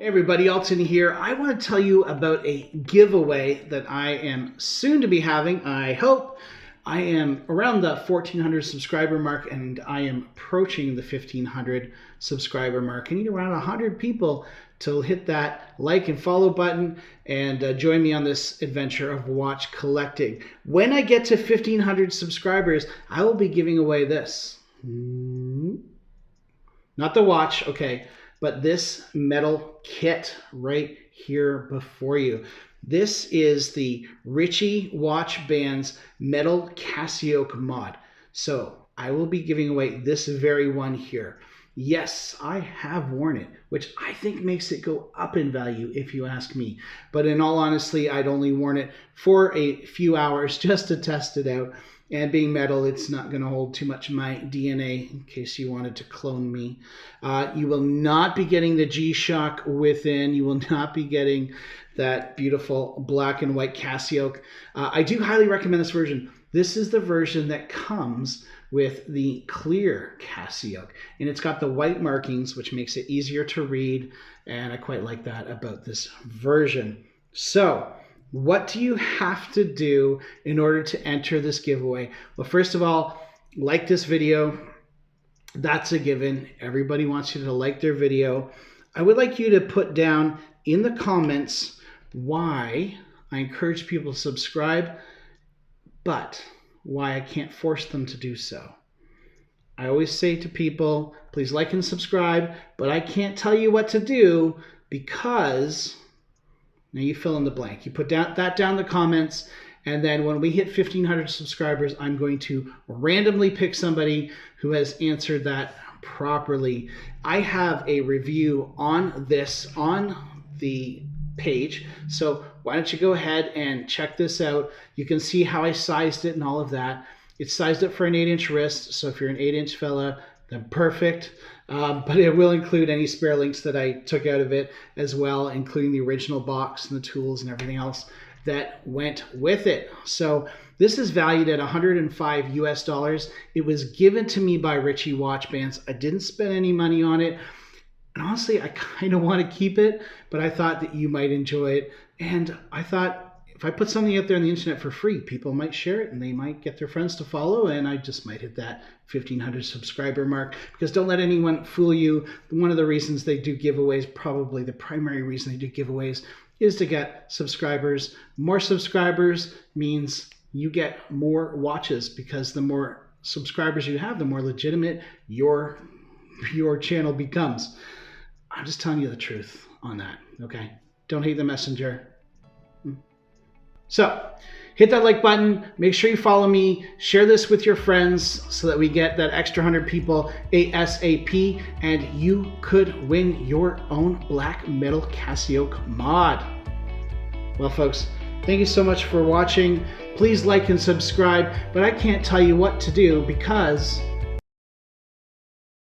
Hey everybody, Alton here. I want to tell you about a giveaway that I am soon to be having. I hope. I am around the 1,400 subscriber mark and I am approaching the 1,500 subscriber mark. I need around 100 people to hit that like and follow button and join me on this adventure of watch collecting. When I get to 1,500 subscribers, I will be giving away this. Not the watch, okay, but this metal kit right here before you. This is the Ritche watch band's metal Casioak mod. So I will be giving away this very one here. Yes, I have worn it, which I think makes it go up in value if you ask me. But in all honesty, I'd only worn it for a few hours just to test it out. And being metal, it's not going to hold too much of my DNA in case you wanted to clone me. You will not be getting the G-Shock within. You will not be getting that beautiful black and white Casioak. I do highly recommend this version. This is the version that comes with the clear Casioak. And it's got the white markings, which makes it easier to read. And I quite like that about this version. So what do you have to do in order to enter this giveaway? Well, first of all, like this video. That's a given. Everybody wants you to like their video. I would like you to put down in the comments why I encourage people to subscribe, but why I can't force them to do so. I always say to people, please like and subscribe, but I can't tell you what to do because... Now you fill in the blank. You put that down in the comments, and then when we hit 1,500 subscribers, I'm going to randomly pick somebody who has answered that properly. I have a review on this on the page, so why don't you go ahead and check this out. You can see how I sized it and all of that. It's sized up for an 8-inch wrist, so if you're an 8-inch fella, then perfect. But it will include any spare links that I took out of it as well, including the original box and the tools and everything else that went with it. So this is valued at $105 US. It was given to me by Ritche Watch Bands. I didn't spend any money on it. And honestly, I kind of want to keep it, but I thought that you might enjoy it. And I thought, if I put something out there on the internet for free, people might share it and they might get their friends to follow, and I just might hit that 1,500 subscriber mark. Because don't let anyone fool you. One of the reasons they do giveaways, probably the primary reason they do giveaways, is to get subscribers. More subscribers means you get more watches, because the more subscribers you have, the more legitimate your channel becomes. I'm just telling you the truth on that, okay? Don't hate the messenger. So hit that like button, make sure you follow me, share this with your friends so that we get that extra 100 people ASAP, and you could win your own black metal Casioak mod. Well, folks, thank you so much for watching. Please like and subscribe, but I can't tell you what to do because